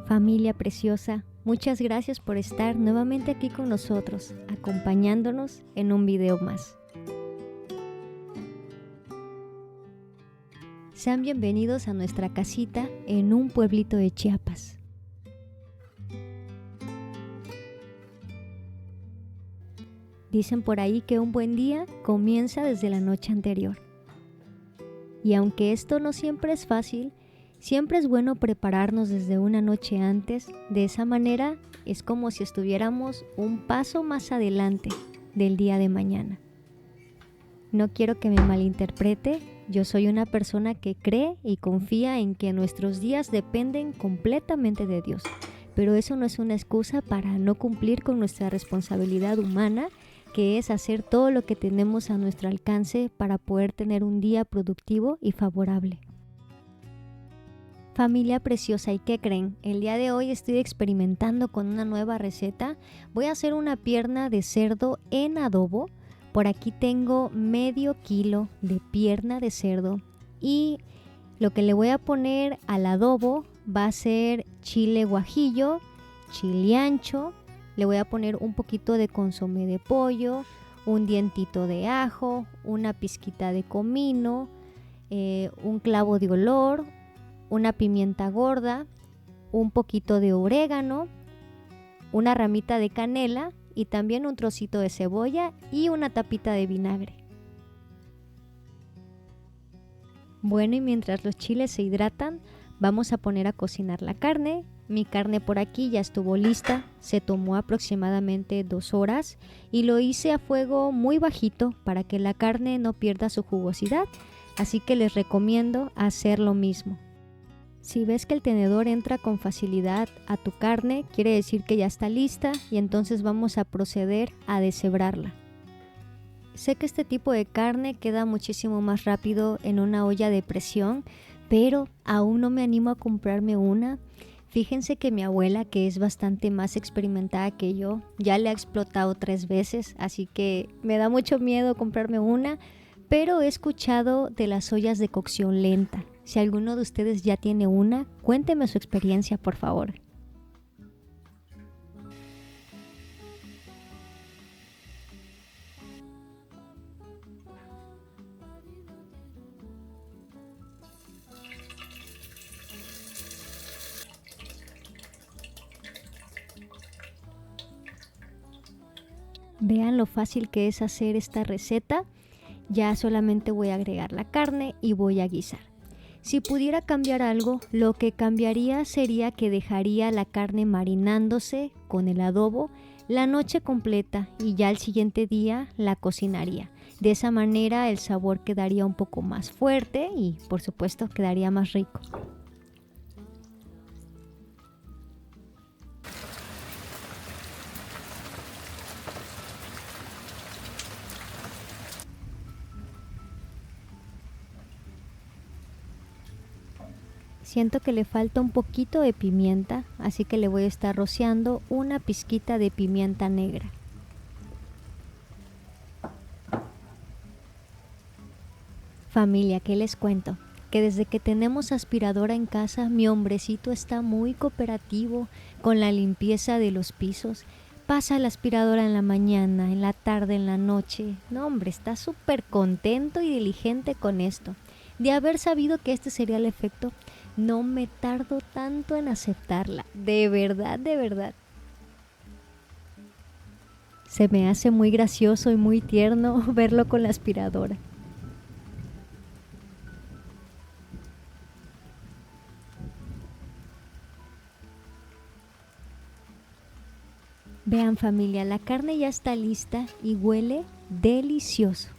Familia preciosa, muchas gracias por estar nuevamente aquí con nosotros, acompañándonos en un video más. Sean bienvenidos a nuestra casita en un pueblito de Chiapas. Dicen por ahí que un buen día comienza desde la noche anterior. Y aunque esto no siempre es fácil, siempre es bueno prepararnos desde una noche antes. De esa manera es como si estuviéramos un paso más adelante del día de mañana. No quiero que me malinterprete, yo soy una persona que cree y confía en que nuestros días dependen completamente de Dios, pero eso no es una excusa para no cumplir con nuestra responsabilidad humana, que es hacer todo lo que tenemos a nuestro alcance para poder tener un día productivo y favorable. Familia preciosa, ¿y qué creen? El día de hoy estoy experimentando con una nueva receta. Voy a hacer una pierna de cerdo en adobo. Por aquí tengo medio kilo de pierna de cerdo y lo que le voy a poner al adobo va a ser chile guajillo, chile ancho, le voy a poner un poquito de consomé de pollo, un dientito de ajo, una pizquita de comino, un clavo de olor, una pimienta gorda, un poquito de orégano, una ramita de canela y también un trocito de cebolla y una tapita de vinagre. Bueno, y mientras los chiles se hidratan, vamos a poner a cocinar la carne. Mi carne por aquí ya estuvo lista, se tomó aproximadamente 2 horas y lo hice a fuego muy bajito para que la carne no pierda su jugosidad, así que les recomiendo hacer lo mismo. Si ves que el tenedor entra con facilidad a tu carne, quiere decir que ya está lista y entonces vamos a proceder a deshebrarla. Sé que este tipo de carne queda muchísimo más rápido en una olla de presión, pero aún no me animo a comprarme una. Fíjense que mi abuela, que es bastante más experimentada que yo, ya le ha explotado 3 veces, así que me da mucho miedo comprarme una, pero he escuchado de las ollas de cocción lenta. Si alguno de ustedes ya tiene una, cuénteme su experiencia, por favor. Vean lo fácil que es hacer esta receta. Ya solamente voy a agregar la carne y voy a guisar. Si pudiera cambiar algo, lo que cambiaría sería que dejaría la carne marinándose con el adobo la noche completa y ya al siguiente día la cocinaría. De esa manera el sabor quedaría un poco más fuerte y por supuesto quedaría más rico. Siento que le falta un poquito de pimienta, así que le voy a estar rociando una pizquita de pimienta negra. Familia, ¿qué les cuento? Que desde que tenemos aspiradora en casa, mi hombrecito está muy cooperativo con la limpieza de los pisos. Pasa la aspiradora en la mañana, en la tarde, en la noche. No, hombre, está súper contento y diligente con esto. De haber sabido que este sería el efecto, no me tardo tanto en aceptarla. De verdad, de verdad. Se me hace muy gracioso y muy tierno verlo con la aspiradora. Vean familia, la carne ya está lista y huele delicioso.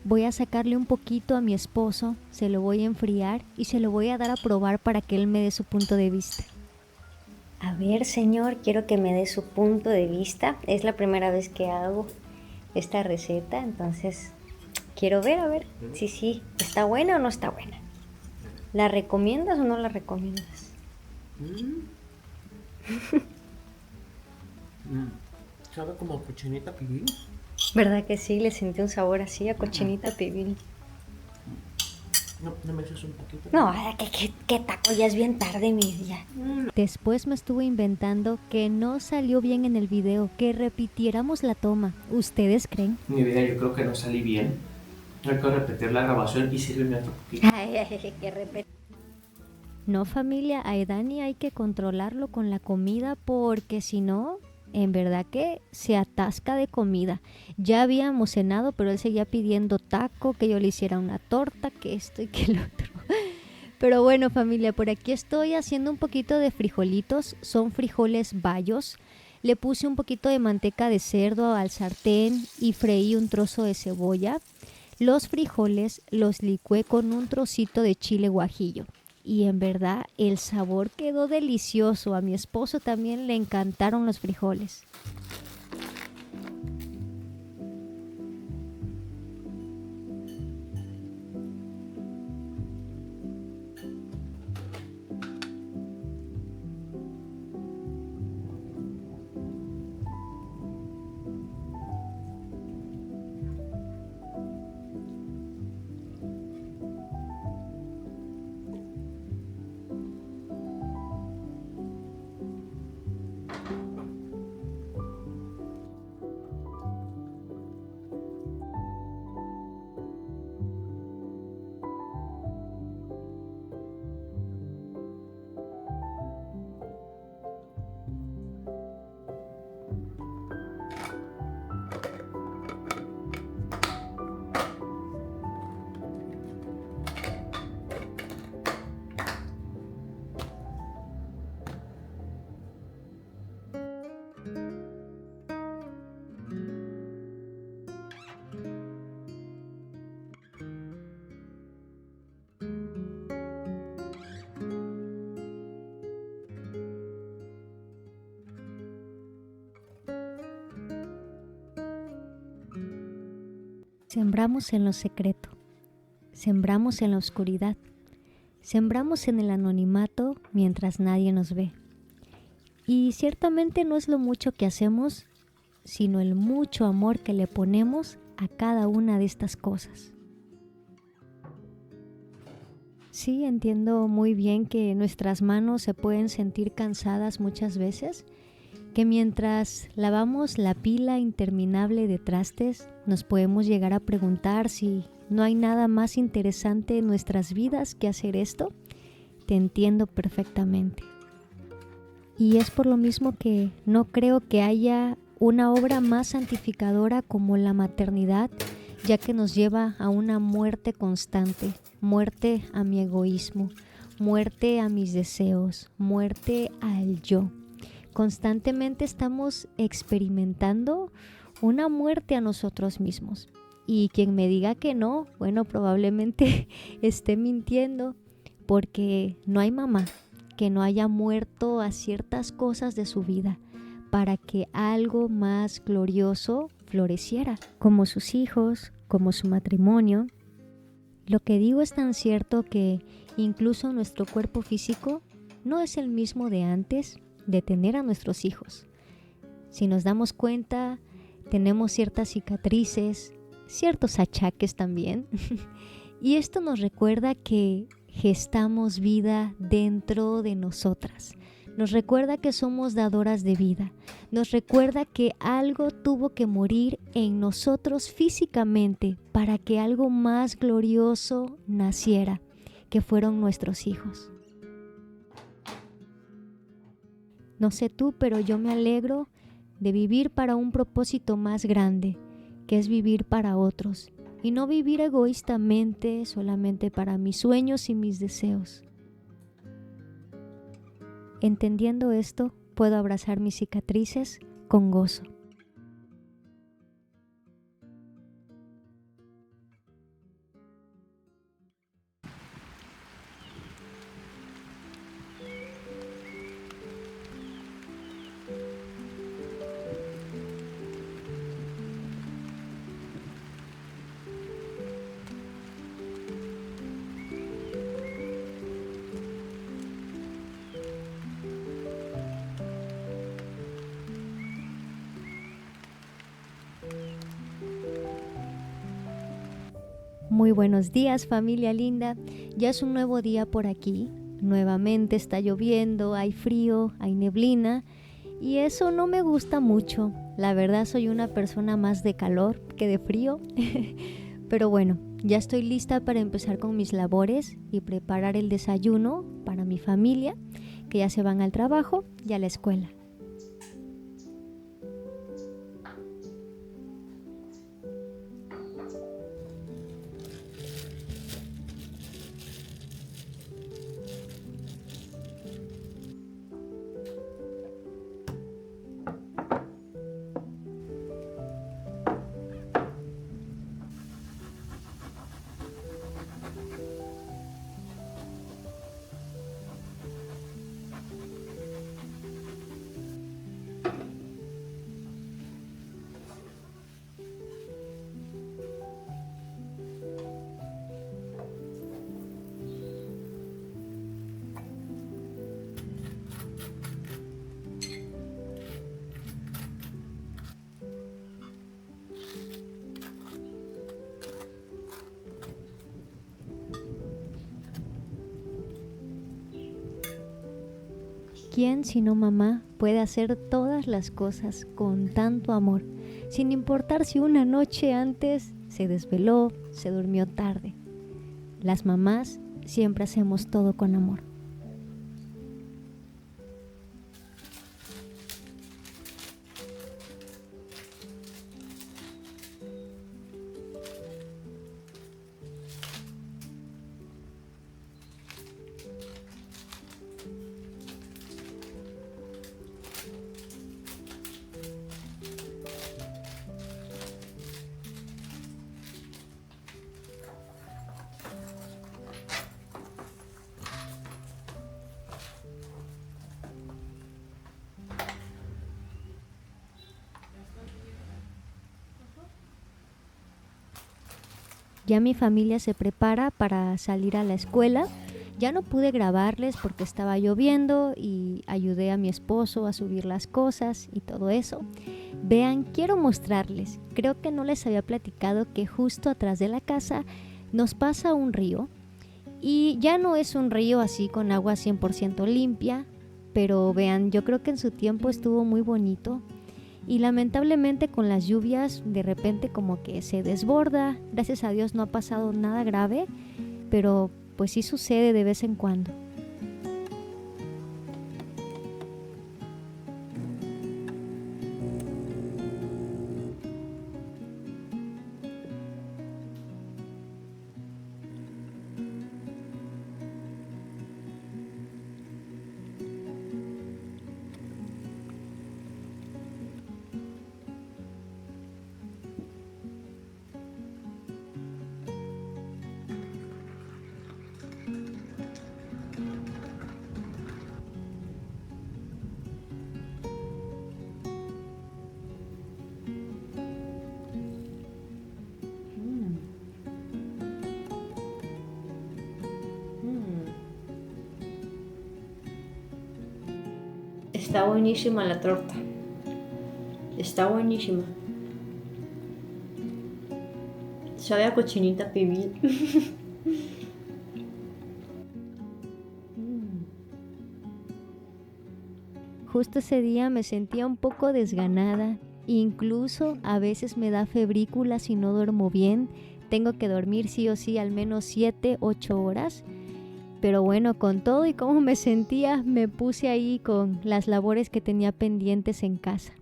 Voy a sacarle un poquito a mi esposo, se lo voy a enfriar y se lo voy a dar a probar para que él me dé su punto de vista. A ver, señor, quiero que me dé su punto de vista. Es la primera vez que hago esta receta, entonces quiero ver, a ver si sí está buena o no está buena. ¿La recomiendas o no la recomiendas? Sabe como a cochinita pibil. ¿Verdad que sí? Le sentí un sabor así a cochinita pibil. No me echas un poquito. No, ¿qué taco? Ya es bien tarde, mi día. Después me estuvo inventando que no salió bien en el video, que repitiéramos la toma. ¿Ustedes creen? Mi vida, yo creo que no salí bien. Hay que repetir la grabación y sírveme otro poquito. Que repetir. No, familia, a Edani hay que controlarlo con la comida porque si no, en verdad que se atasca de comida. Ya habíamos cenado, pero él seguía pidiendo taco, que yo le hiciera una torta, que esto y que lo otro. Pero bueno, familia, por aquí estoy haciendo un poquito de frijolitos. Son frijoles bayos. Le puse un poquito de manteca de cerdo al sartén y freí un trozo de cebolla. Los frijoles los licué con un trocito de chile guajillo. Y en verdad el sabor quedó delicioso. A mi esposo también le encantaron los frijoles. Sembramos en lo secreto, sembramos en la oscuridad, sembramos en el anonimato mientras nadie nos ve. Y ciertamente no es lo mucho que hacemos, sino el mucho amor que le ponemos a cada una de estas cosas. Sí, entiendo muy bien que nuestras manos se pueden sentir cansadas muchas veces, que mientras lavamos la pila interminable de trastes, nos podemos llegar a preguntar si no hay nada más interesante en nuestras vidas que hacer esto. Te entiendo perfectamente. Y es por lo mismo que no creo que haya una obra más santificadora como la maternidad, ya que nos lleva a una muerte constante, muerte a mi egoísmo, muerte a mis deseos, muerte al yo. Constantemente estamos experimentando una muerte a nosotros mismos. Y quien me diga que no, bueno, probablemente esté mintiendo, porque no hay mamá que no haya muerto a ciertas cosas de su vida para que algo más glorioso floreciera, como sus hijos, como su matrimonio. Lo que digo es tan cierto que incluso nuestro cuerpo físico no es el mismo de antes de tener a nuestros hijos. Si nos damos cuenta, tenemos ciertas cicatrices, ciertos achaques también. Y esto nos recuerda que gestamos vida dentro de nosotras. Nos recuerda que somos dadoras de vida. Nos recuerda que algo tuvo que morir en nosotros físicamente para que algo más glorioso naciera, que fueron nuestros hijos. No sé tú, pero yo me alegro de vivir para un propósito más grande, que es vivir para otros, y no vivir egoístamente solamente para mis sueños y mis deseos. Entendiendo esto, puedo abrazar mis cicatrices con gozo. Muy buenos días, familia linda. Ya es un nuevo día por aquí. Nuevamente está lloviendo, hay frío, hay neblina y eso no me gusta mucho. La verdad soy una persona más de calor que de frío. Pero bueno, ya estoy lista para empezar con mis labores y preparar el desayuno para mi familia, que ya se van al trabajo y a la escuela. ¿Quién, sino mamá, puede hacer todas las cosas con tanto amor, sin importar si una noche antes se desveló, se durmió tarde? Las mamás siempre hacemos todo con amor. Ya mi familia se prepara para salir a la escuela. Ya no pude grabarles porque estaba lloviendo y ayudé a mi esposo a subir las cosas y todo eso. Vean, quiero mostrarles. Creo que no les había platicado que justo atrás de la casa nos pasa un río. Y ya no es un río así con agua 100% limpia, pero vean, yo creo que en su tiempo estuvo muy bonito. Y lamentablemente con las lluvias de repente como que se desborda. Gracias a Dios no ha pasado nada grave, pero pues sí sucede de vez en cuando. Está buenísima la torta. Está buenísima. Sabe a cochinita pibil. Justo ese día me sentía un poco desganada. Incluso a veces me da febrícula si no duermo bien. Tengo que dormir sí o sí al menos 7, 8 horas. Pero bueno, con todo y cómo me sentía, me puse ahí con las labores que tenía pendientes en casa.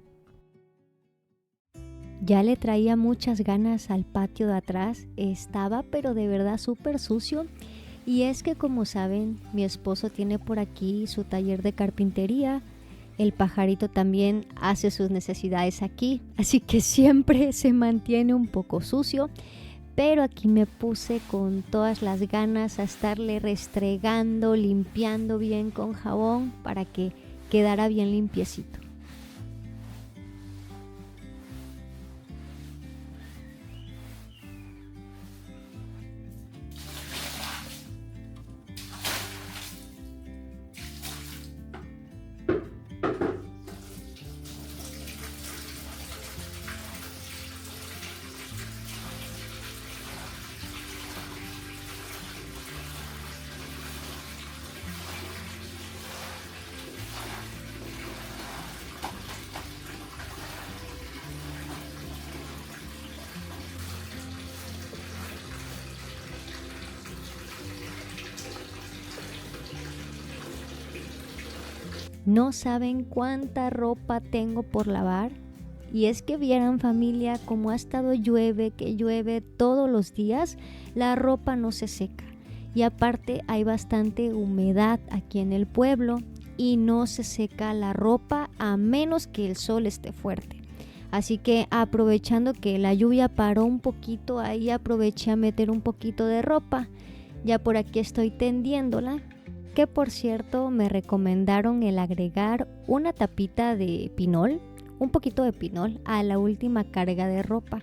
Ya le traía muchas ganas al patio de atrás, estaba pero de verdad súper sucio. Y es que como saben, mi esposo tiene por aquí su taller de carpintería, el pajarito también hace sus necesidades aquí, así que siempre se mantiene un poco sucio. Pero aquí me puse con todas las ganas a estarle restregando, limpiando bien con jabón para que quedara bien limpiecito. No saben cuánta ropa tengo por lavar. Y es que vieran, familia, como ha estado llueve todos los días, la ropa no se seca. Y aparte hay bastante humedad aquí en el pueblo y no se seca la ropa a menos que el sol esté fuerte. Así que aprovechando que la lluvia paró un poquito, ahí aproveché a meter un poquito de ropa. Ya por aquí estoy tendiéndola, que por cierto me recomendaron el agregar una tapita de pinol, un poquito de pinol a la última carga de ropa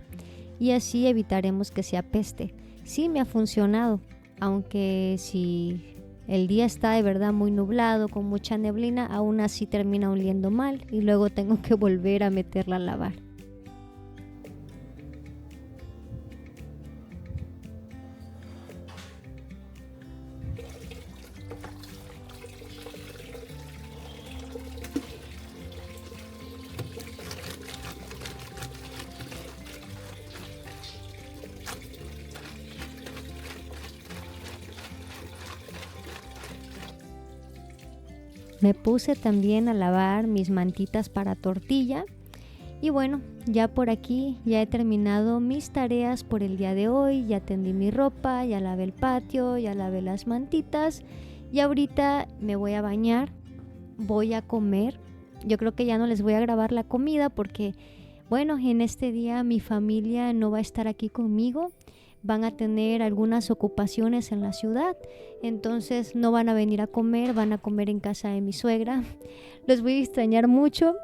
y así evitaremos que se apeste. Sí me ha funcionado, aunque si el día está de verdad muy nublado, con mucha neblina, aún así termina oliendo mal y luego tengo que volver a meterla a lavar. Me puse también a lavar mis mantitas para tortilla y bueno, ya por aquí ya he terminado mis tareas por el día de hoy. Ya tendí mi ropa, ya lavé el patio, ya lavé las mantitas y ahorita me voy a bañar, voy a comer. Yo creo que ya no les voy a grabar la comida porque bueno, en este día mi familia no va a estar aquí conmigo. Van a tener algunas ocupaciones en la ciudad, entonces no van a venir a comer, van a comer en casa de mi suegra. Los voy a extrañar mucho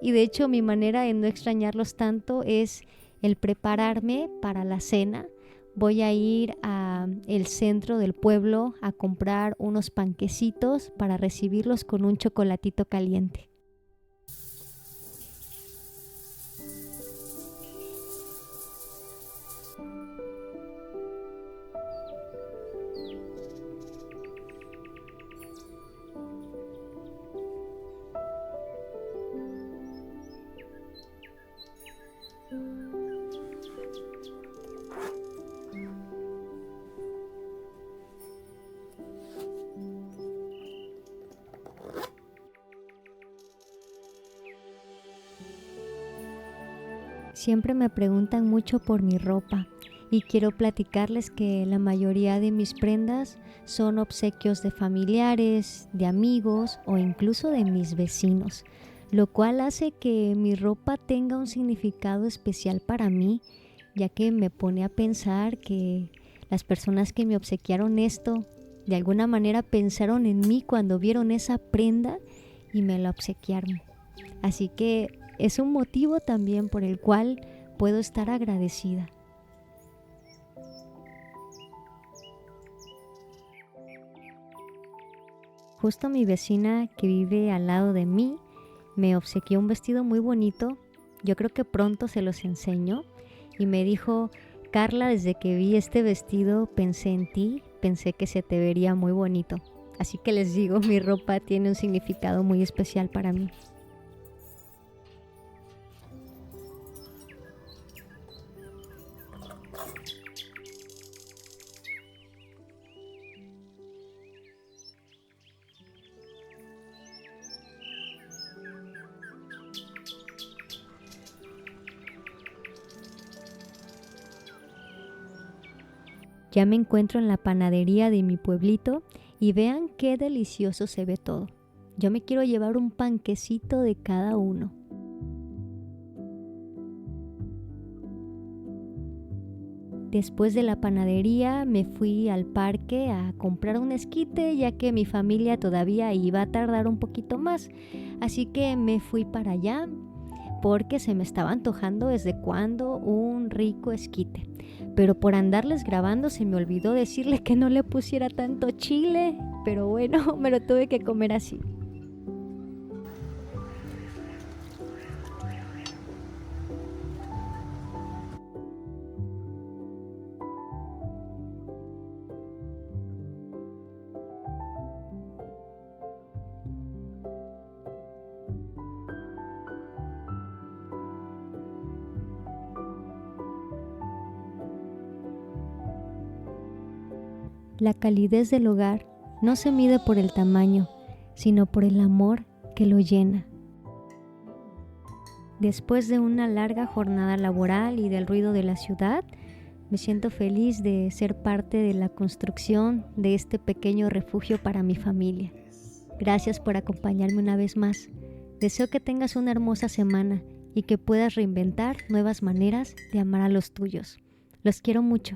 y de hecho mi manera de no extrañarlos tanto es el prepararme para la cena. Voy a ir al centro del pueblo a comprar unos panquecitos para recibirlos con un chocolatito caliente. Siempre me preguntan mucho por mi ropa y quiero platicarles que la mayoría de mis prendas son obsequios de familiares, de amigos o incluso de mis vecinos, lo cual hace que mi ropa tenga un significado especial para mí, ya que me pone a pensar que las personas que me obsequiaron esto de alguna manera pensaron en mí cuando vieron esa prenda y me la obsequiaron. Así que es un motivo también por el cual puedo estar agradecida. Justo mi vecina que vive al lado de mí me obsequió un vestido muy bonito. Yo creo que pronto se los enseño. Y me dijo: Carla, desde que vi este vestido pensé en ti, pensé que se te vería muy bonito. Así que les digo, mi ropa tiene un significado muy especial para mí. Ya me encuentro en la panadería de mi pueblito y vean qué delicioso se ve todo. Yo me quiero llevar un panquecito de cada uno. Después de la panadería me fui al parque a comprar un esquite, ya que mi familia todavía iba a tardar un poquito más. Así que me fui para allá porque se me estaba antojando desde cuando un rico esquite. Pero por andarles grabando se me olvidó decirle que no le pusiera tanto chile. Pero bueno, me lo tuve que comer así. La calidez del hogar no se mide por el tamaño, sino por el amor que lo llena. Después de una larga jornada laboral y del ruido de la ciudad, me siento feliz de ser parte de la construcción de este pequeño refugio para mi familia. Gracias por acompañarme una vez más. Deseo que tengas una hermosa semana y que puedas reinventar nuevas maneras de amar a los tuyos. Los quiero mucho.